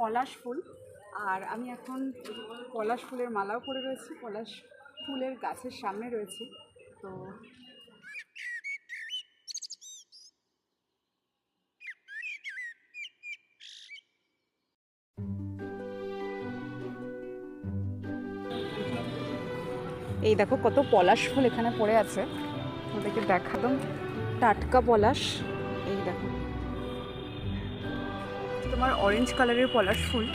পলাশ ফুল। আর আমি এখন পলাশ ফুলের মালাও পরে রয়েছি, পলাশ ফুলের গাছের সামনে রয়েছি। তো এই দেখো কত পলাশ ফুল এখানে পড়ে আছে, ওদেরকে দেখালাম। টাটকা পলাশ, এই দেখো তোমার অরেঞ্জ কালারের পলাশ ফুল।